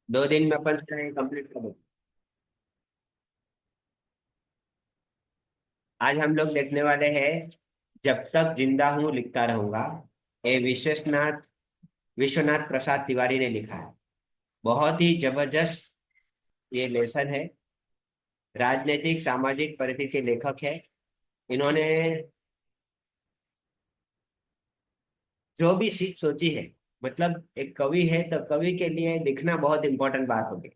2 दिन में अपन कंप्लीट कर देंगे। आज हम लोग देखने वाले हैं जब तक जिंदा हूं लिखता रहूंगा। ये विश्वनाथ प्रसाद तिवारी ने लिखा है। बहुत ही जबरदस्त ये लेसन है। राजनीतिक सामाजिक परिधि के लेखक है। इन्होंने जो भी सीख सोची है, मतलब एक कवि है तो कवि के लिए लिखना बहुत इंपॉर्टेंट बात होगी,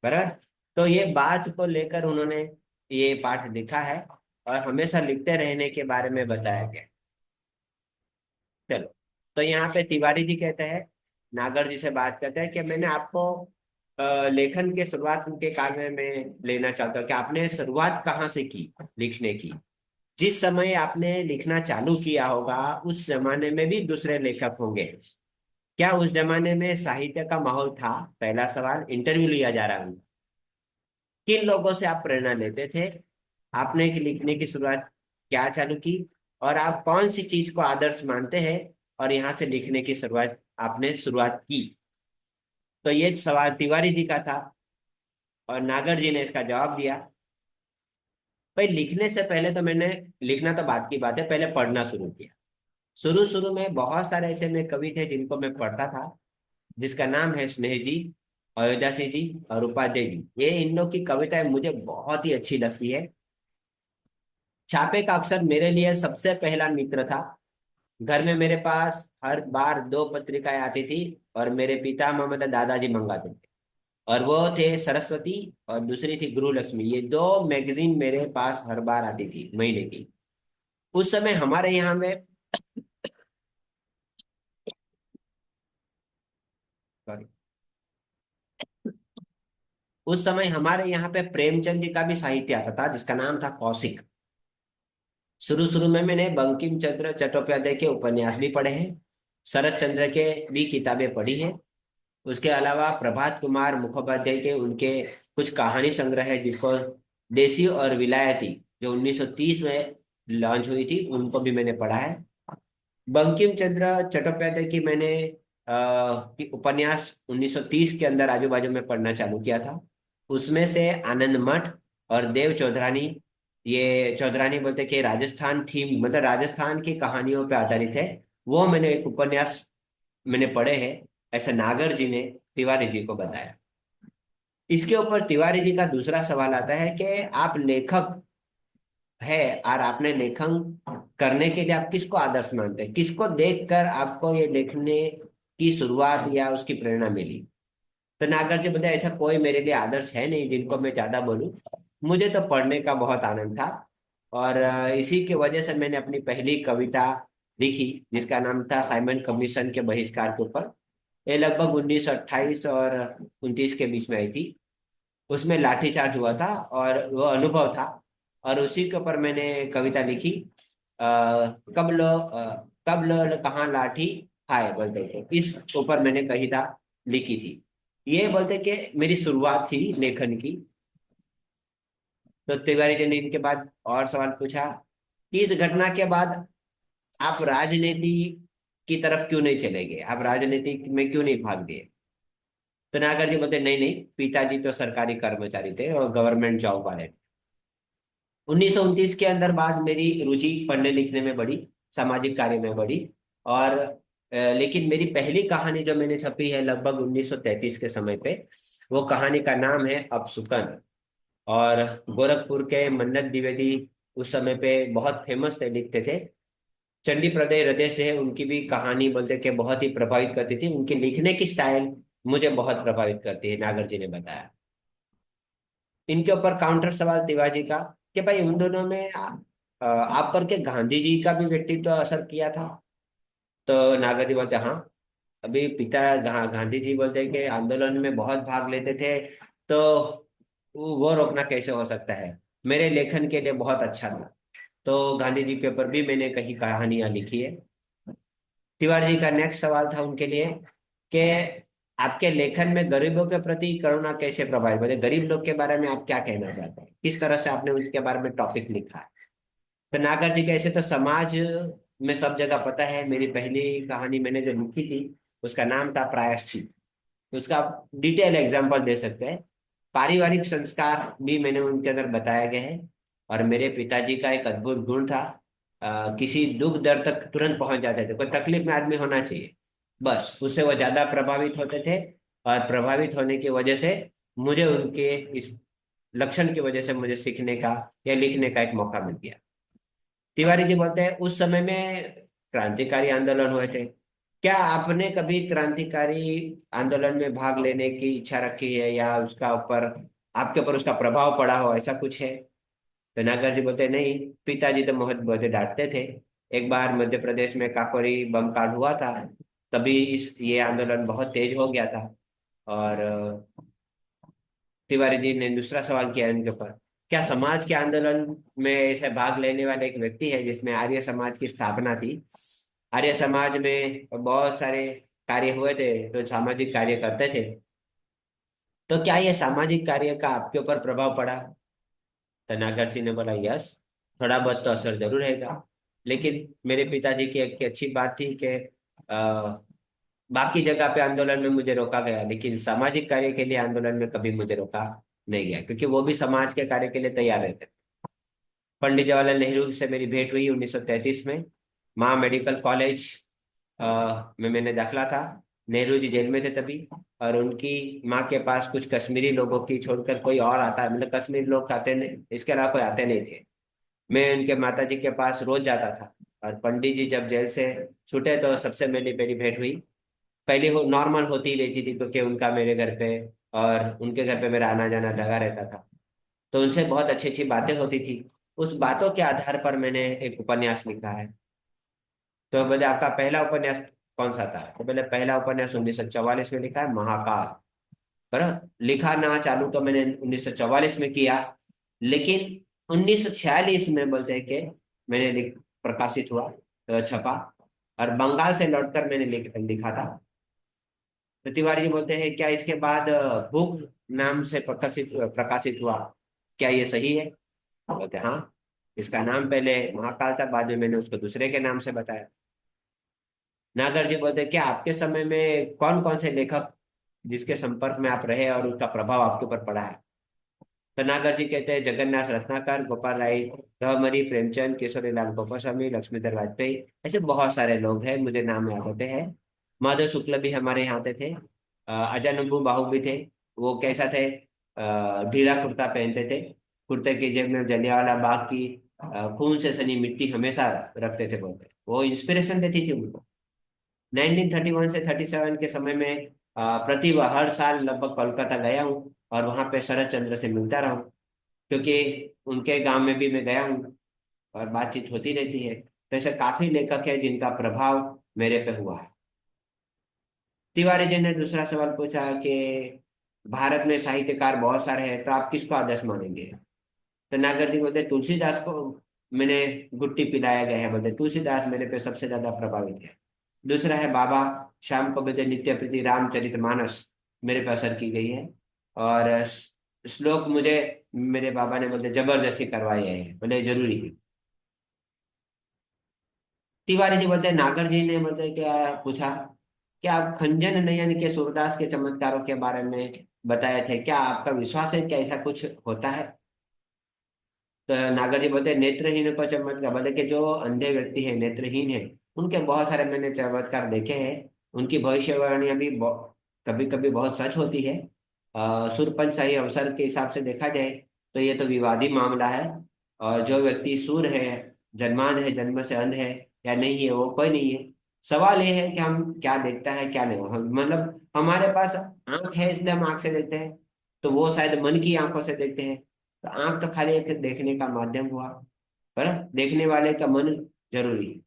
बराबर। तो ये बात को लेकर उन्होंने ये पाठ लिखा है और हमेशा लिखते रहने के बारे में बताया गया। चलो, तो यहाँ पे तिवारी जी कहते हैं, नागर जी से बात करते हैं कि मैंने आपको लेखन के शुरुआत के कार्य में लेना चाहता हूँ कि आपने शुरुआत कहाँ से की लिखने की। जिस समय आपने लिखना चालू किया होगा उस जमाने में भी दूसरे लेखक होंगे। क्या उस जमाने में साहित्य का माहौल था? पहला सवाल, इंटरव्यू लिया जा रहा है। किन लोगों से आप प्रेरणा लेते थे? आपने लिखने की शुरुआत क्या चालू की? और आप कौन सी चीज को आदर्श मानते हैं और यहाँ से लिखने की शुरुआत आपने शुरुआत की? तो ये सवाल तिवारी जी का था और नागर जी ने इसका जवाब दिया। भाई, लिखने से पहले तो मैंने, लिखना तो बात की बात है, पहले पढ़ना शुरू किया। शुरू शुरू में बहुत सारे ऐसे में कवि थे जिनको मैं पढ़ता था, जिसका नाम है स्नेह जी, अयोध्या सिंह जी और उपाध्याय जी। ये इन लोग की कविताएं मुझे बहुत ही अच्छी लगती है। छापे का अक्षर मेरे लिए सबसे पहला मित्र था। घर में मेरे पास हर बार 2 पत्रिकाएं आती थी और मेरे पिता मतलब दादाजी मंगाते थे। और वो थे सरस्वती और दूसरी थी गृह लक्ष्मी। ये 2 मैगजीन मेरे पास हर बार आती थी महीने की। उस समय हमारे यहाँ में, sorry, उस समय हमारे यहाँ पे प्रेमचंद जी का भी साहित्य आता था जिसका नाम था कौशिक। शुरू शुरू में मैंने बंकिम चंद्र चट्टोपाध्याय के उपन्यास भी पढ़े हैं, शरत चंद्र के भी किताबें पढ़ी हैं। उसके अलावा प्रभात कुमार मुखोपाध्याय के उनके कुछ कहानी संग्रह है जिसको देसी और विलायती, जो 1930 में लॉन्च हुई थी, उनको भी मैंने पढ़ा है। बंकिम चंद्र चट्टोपाध्याय की मैंने की उपन्यास 1930 के अंदर आजू बाजू में पढ़ना चालू किया था। उसमें से आनंद मठ और देव चौधरानी, ये चौधरानी बोलते कि राजस्थान थीम, मतलब राजस्थान की कहानियों पे आधारित है, वो मैंने एक उपन्यास मैंने पढ़े हैं। ऐसे नागर जी ने तिवारी जी को बताया। इसके ऊपर तिवारी जी का दूसरा सवाल आता है कि आप लेखक है और आपने लेखन करने के लिए आप किसको आदर्श मानते हैं, किसको देखकर आपको ये लिखने की शुरुआत या उसकी प्रेरणा मिली? तो नागर जी बोलते ऐसा कोई मेरे लिए आदर्श है नहीं जिनको मैं ज्यादा बोलूं। मुझे तो पढ़ने का बहुत आनंद था और इसी की वजह से मैंने अपनी पहली कविता लिखी जिसका नाम था साइमन कमीशन के बहिष्कार के ऊपर। ये लगभग 1928 और 29 के बीच में आई थी। उसमें लाठीचार्ज हुआ था और वो अनुभव था। और उसी के ऊपर मैंने कविता लिखी। कब लो कहाँ लाठी खाए बोलते थे, इस ऊपर मैंने कविता लिखी थी। ये बोलते कि मेरी शुरुआत थी लेखन की। तो तिवारी जी ने इनके बाद और सवाल पूछा कि इस घटना के बाद आप राजनीति की तरफ क्यों नहीं चले गए, आप राजनीति में क्यों नहीं भाग गए? तो नागर जी बोलते नहीं नहीं, पिताजी तो सरकारी कर्मचारी थे और गवर्नमेंट जॉब वाले। 1929 के अंदर बाद मेरी रुचि पढ़ने लिखने में बढ़ी, सामाजिक कार्य में बढ़ी। और लेकिन मेरी पहली कहानी जो मैंने छपी है लगभग 1933 के समय पे, वो कहानी का नाम है अपसुकन। और गोरखपुर के मन्नत द्विवेदी उस समय पे बहुत फेमस थे, लिखते थे। चंडी प्रदय हृदय से उनकी भी कहानी बोलते कि बहुत ही प्रभावित करती थी। उनकी लिखने की स्टाइल मुझे बहुत प्रभावित करती है, नागर जी ने बताया। इनके ऊपर काउंटर सवाल तिवारी का कि भाई उन दोनों में आप पर के गांधी जी का भी व्यक्तित्व असर किया था? तो नागर जी बोलते हाँ। अभी गांधी जी बोलते हैं कि आंदोलन में बहुत भाग लेते थे, तो वो रोकना कैसे हो सकता है? मेरे लेखन के लिए बहुत अच्छा था। तो गांधी जी के ऊपर भी मैंने कई कहानियां लिखी है। तिवारी जी का नेक्स्ट सवाल था उनके लिए कि आपके लेखन में गरीबों के प्रति करुणा कैसे प्रभावित होती है, गरीब लोग के बारे में आप क्या कहना चाहते हैं, किस तरह से आपने उनके बारे में टॉपिक लिखा है? तो नागर जी कैसे, तो समाज में सब जगह पता है। मेरी पहली कहानी मैंने जो लिखी थी उसका नाम था प्रायश्चित। उसका डिटेल एग्जाम्पल दे सकते हैं। पारिवारिक संस्कार भी मैंने उनके अंदर बताया गया है। और मेरे पिताजी का एक अद्भुत गुण था, किसी दुख दर्द तक तुरंत पहुंच जाते थे। कोई तकलीफ में आदमी होना चाहिए, बस उससे वो ज्यादा प्रभावित होते थे। और प्रभावित होने की वजह से मुझे उनके इस लक्षण की वजह से मुझे सीखने का या लिखने का एक मौका मिल गया। तिवारी जी बोलते हैं उस समय में क्रांतिकारी आंदोलन हुए थे। क्या आपने कभी क्रांतिकारी आंदोलन में भाग लेने की इच्छा रखी है, या उसका ऊपर आपके ऊपर उसका प्रभाव पड़ा हो, ऐसा कुछ है? तो नागर जी बोलते नहीं, पिताजी तो बहुत बहुत डांटते थे। एक बार मध्य प्रदेश में काकोरी बम कांड हुआ था, तभी इस ये आंदोलन बहुत तेज हो गया था। और तिवारी जी ने दूसरा सवाल किया इनके ऊपर, क्या समाज के आंदोलन में ऐसे भाग लेने वाले एक व्यक्ति है जिसमें आर्य समाज की स्थापना थी? आर्य समाज में बहुत सारे कार्य हुए थे, तो सामाजिक कार्य करते थे। तो क्या ये सामाजिक कार्य का आपके ऊपर प्रभाव पड़ा? तो नागर सिंह ने बोला यस, थोड़ा बहुत तो असर जरूर रहेगा। लेकिन मेरे पिताजी की एक अच्छी बात थी कि बाकी जगह पे आंदोलन में मुझे रोका गया, लेकिन सामाजिक कार्य के लिए आंदोलन में कभी मुझे रोका नहीं गया, क्योंकि वो भी समाज के कार्य के लिए तैयार रहते थे। पंडित जवाहरलाल नेहरू से मेरी भेंट हुई 1933 में, महा मेडिकल कॉलेज में मैंने दाखला था। नेहरू जी जेल में थे तभी। और उनकी माँ के पास कुछ कश्मीरी लोगों की छोड़कर कोई और आता है, मतलब कश्मीरी लोग आते नहीं, इसके अलावा कोई आते नहीं थे। मैं उनके माता जी के पास रोज जाता था। और पंडित जी जब जेल से छूटे तो सबसे मेरी मेरी भेंट हुई। पहले हो नॉर्मल होती ही रहती थी, क्योंकि उनका मेरे घर पे और उनके घर पे मेरा आना जाना लगा रहता था। तो उनसे बहुत अच्छी अच्छी बातें होती थी। उस बातों के आधार पर मैंने एक उपन्यास लिखा है। तो बोले आपका पहला उपन्यास कौन सा था? तो बोले पहला उपन्यास 1944 में लिखा है, महाकाल। पर लिखा ना चालू तो मैंने 1944 में किया, लेकिन 1946 में बोलते हैं कि मैंने प्रकाशित हुआ, तो छपा। और बंगाल से लौटकर मैंने लिखा था। तो तिवारी जी बोलते हैं क्या इसके बाद भूख नाम से प्रकाशित प्रकाशित हुआ, क्या ये सही है? बोलते हाँ, इसका नाम पहले महाकाल था, बाद में मैंने उसको दूसरे के नाम से बताया। नागर जी बोलते क्या आपके समय में कौन कौन से लेखक जिसके संपर्क में आप रहे और उनका प्रभाव आपके ऊपर पड़ा है? तो नागर जी कहते हैं जगन्नाथ रत्नाकर, गोपाल राय गहमरी, प्रेमचंद, केशरीलाल गोपास्वामी, लक्ष्मीधर वाजपेयी, ऐसे बहुत सारे लोग हैं, मुझे नाम याद होते हैं। माधव शुक्ल भी हमारे यहाँ आते थे। अजानुबू बाहु भी थे। वो कैसा थे, ढीला कुर्ता पहनते थे, कुर्ते की जेब में जलियांवाला बाग की खून से सनी मिट्टी हमेशा रखते थे, बोलते वो इंस्पिरेशन देती थी उनको। 1931 से 37 के समय में हर साल लगभग कोलकाता गया हूँ, और वहां पे शरद चंद्र से मिलता रहा हूँ, क्योंकि उनके गांव में भी मैं गया हूँ और बातचीत होती रहती है। तो ऐसे काफी लेखक है जिनका प्रभाव मेरे पे हुआ है। तिवारी जी ने दूसरा सवाल पूछा कि भारत में साहित्यकार बहुत सारे हैं, तो आप किसको आदर्श मानेंगे? तो नागर जी बोलते तुलसीदास को मैंने गुट्टी पिलाया गया है, बोलते तुलसीदास मेरे पे सबसे ज्यादा प्रभावित है। दूसरा है बाबा श्याम को बोलते नित्य प्रीति रामचरितमानस मेरे पे असर की गई है। और श्लोक मुझे मेरे बाबा ने बोलते जबरदस्ती करवाए हैं, बोले जरूरी है। तिवारी जी बोलते हैं नागर जी ने बोलते क्या पूछा, क्या आप खंजन नयन के सूरदास के चमत्कारों के बारे में बताए थे, क्या आपका विश्वास है क्या ऐसा कुछ होता है? तो नागर जी बोलते हैं नेत्रहीन को चमत्कार, बोले कि जो अंधे व्यक्ति है, नेत्रहीन है, उनके बहुत सारे मैंने चमत्कार देखे हैं। उनकी भविष्यवाणियां भी कभी कभी बहुत सच होती है। सुरपंच शाही अवसर के हिसाब से देखा जाए तो ये तो विवादी मामला है। और जो व्यक्ति सूर है, जन्मांध है, जन्म से अंध है या नहीं है, वो कोई नहीं है। सवाल ये है कि हम क्या देखता है क्या नहीं, मतलब हमारे पास आंख है इसलिए हम आंख से देखते हैं, तो वो शायद मन की आंखों से देखते हैं। तो आंख तो खाली एक देखने का माध्यम हुआ, पर देखने वाले का मन जरूरी है।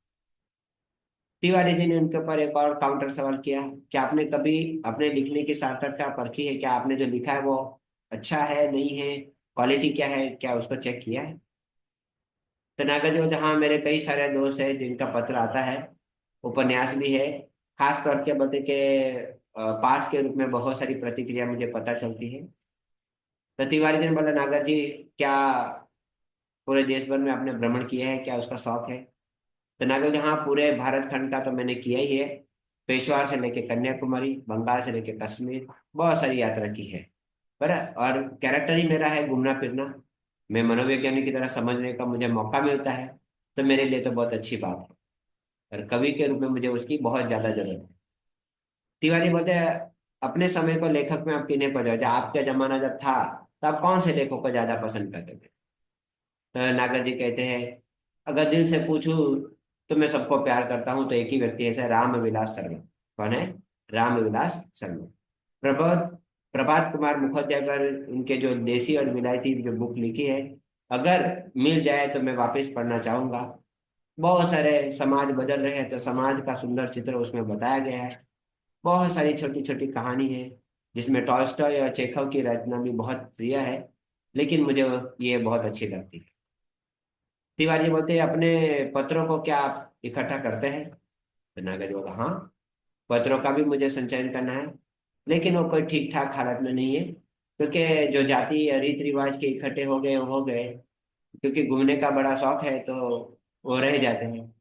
तिवारी जी ने उनके ऊपर एक और काउंटर सवाल किया, कि आपने कभी अपने लिखने की सार्थकता परखी है, क्या आपने जो लिखा है वो अच्छा है नहीं है, क्वालिटी क्या है, क्या उसको चेक किया है? तो नागर जी बोलते हाँ, मेरे कई सारे दोस्त हैं जिनका पत्र आता है, उपन्यास भी है। खास तौर के बोलते के पाठ के रूप में बहुत सारी प्रतिक्रिया मुझे पता चलती है। तो तिवारी जी ने बोला नागर जी, क्या पूरे देश भर में आपने भ्रमण किया है, क्या उसका शौक है? तो नागर जी हाँ, पूरे भारत खंड का तो मैंने किया ही है। पेशवार से लेके कन्याकुमारी, बंगाल से लेके कश्मीर, बहुत सारी यात्रा की है। पर और कैरेक्टर ही मेरा है घूमना फिरना। मैं मनोवैज्ञानिक की तरह समझने का मुझे मौका मिलता है, तो मेरे लिए तो बहुत अच्छी बात है। और कवि के रूप में मुझे उसकी बहुत ज्यादा जरूरत है। तिवारी बोलते हैं, अपने समय को लेखक में आप किन्हें पढ़े, जब आपका जमाना जब था, तो आप कौन से लेखकों को ज्यादा पसंद करते थे? तो नागर जी कहते हैं, अगर दिल से पूछूं तो मैं सबको प्यार करता हूं, तो एक ही व्यक्ति है, ऐसा राम विलास शर्मा। कौन है? राम विलास शर्मा। प्रभात प्रभात कुमार मुखोपाध्याय पर उनके जो देसी और विलायती जो बुक लिखी है, अगर मिल जाए तो मैं वापस पढ़ना चाहूंगा। बहुत सारे समाज बदल रहे हैं, तो समाज का सुंदर चित्र उसमें बताया गया है। बहुत सारी छोटी छोटी कहानी है, जिसमें टॉल्स्टॉय और चेखव की रचना भी बहुत प्रिय है, लेकिन मुझे ये बहुत अच्छी लगती है। तिवारी बोलते हैं, अपने पत्रों को क्या आप इकट्ठा करते हैं? तो नागर बोला, हाँ, पत्रों का भी मुझे संचयन करना है, लेकिन वो कोई ठीक ठाक हालत में नहीं है, क्योंकि जो जाति या रीति रिवाज के इकट्ठे हो गए हो गए। क्योंकि घूमने का बड़ा शौक है, तो वो रह जाते हैं।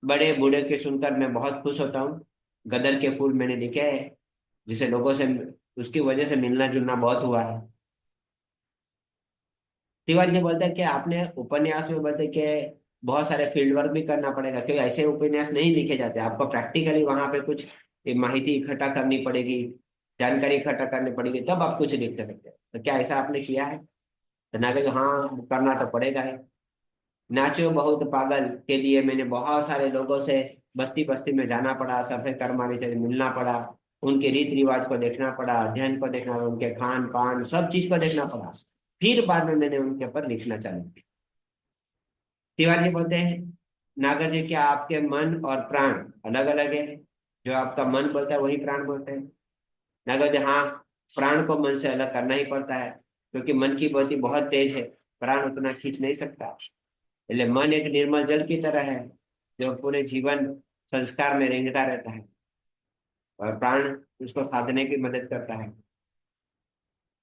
बड़े बूढ़े के सुनकर मैं बहुत खुश होता हूँ। गदर के फूल मैंने लिखे हैं, जिसे लोगों से, उसकी वजह से मिलना जुलना बहुत हुआ है। तिवारी जी बोलते हैं कि आपने उपन्यास में बोलते कि बहुत सारे फील्ड वर्क भी करना पड़ेगा, क्योंकि ऐसे उपन्यास नहीं लिखे जाते, आपको प्रैक्टिकली वहां पे कुछ माहिती इकट्ठा करनी पड़ेगी, जानकारी इकट्ठा करनी पड़ेगी, तब आप कुछ लिख सकते हैं। तो क्या ऐसा आपने किया है? तो नागे जो, हाँ, करना तो पड़ेगा ही। नाचो बहुत पागल के लिए मैंने बहुत सारे लोगों से बस्ती बस्ती में जाना पड़ा, सफे कर्मानी से मिलना पड़ा, उनके रीति रिवाज को देखना पड़ा, अध्ययन को देखना पड़ा, उनके खान पान सब चीज को देखना पड़ा। फिर बाद में मैंने उनके ऊपर लिखना चालू किया। तिवारी जी बोलते हैं, नागर जी, क्या आपके मन और प्राण अलग अलग है? जो आपका मन बोलता है वही प्राण बोलते हैं। नागर जी, हाँ, प्राण को मन से अलग करना ही पड़ता है, क्योंकि मन की गति बहुत तेज है, प्राण उतना खींच नहीं सकता। એટલે मन एक निर्मल जल की तरह है, जो पूरे जीवन संस्कार में रेंगता रहता है, और प्राण उसको साधने की मदद करता है।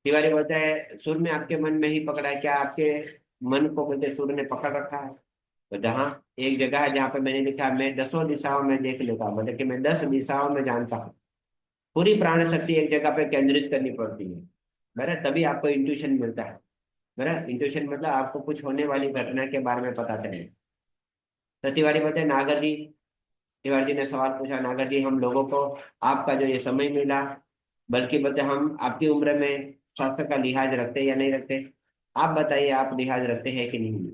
तिवारी बोलता है, सुर में आपके मन में ही पकड़ा है, क्या आपके मन को बोलते सुर ने पकड़ रखा है? तो जहाँ एक जगह है जहाँ पे मैंने लिखा, मैं दसों दिशाओं में देख लेता हूँ, मतलब कि मैं 10 दिशाओं में जानता हूँ। पूरी प्राण शक्ति एक जगह पे केंद्रित करनी पड़ती है, बराबर, तभी आपको इंट्यूशन मिलता है। बराबर, इंट्यूशन मतलब आपको कुछ होने वाली घटना के बारे में पता चले। तो तिवारी बोलते हैं, नागर जी, तिवारी जी ने सवाल पूछा, नागर जी, हम लोगों को आपका जो ये समय मिला, बल्कि बोलते हम आपकी उम्र में स्वास्थ्य का लिहाज रखते या नहीं रखते? आप बताइए, आप लिहाज रखते हैं कि नहीं?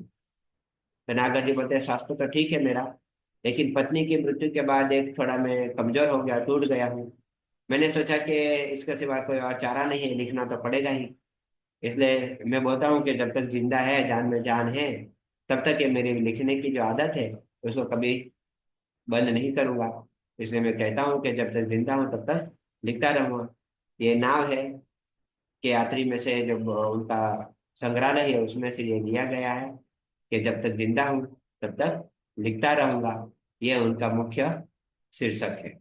तो नागर जी बोलते हैं, स्वास्थ्य तो ठीक है मेरा, लेकिन पत्नी की मृत्यु के बाद एक थोड़ा मैं कमजोर हो गया, टूट गया हूँ। मैंने सोचा कि इसके सिवा कोई और चारा नहीं है, लिखना तो पड़ेगा ही। इसलिए मैं बोलता हूँ कि जब तक जिंदा है, जान में जान है, तब तक ये मेरी लिखने की जो आदत है, उसको कभी बंद नहीं करूंगा। इसलिए मैं कहता हूँ कि जब तक जिंदा हूँ तब तक लिखता रहूंगा। ये नाव है कि यात्री में से जो उनका संग्रहालय है, उसमें से ये लिया गया है कि जब तक जिंदा हूँ तब तक लिखता रहूंगा। ये उनका मुख्य शीर्षक है।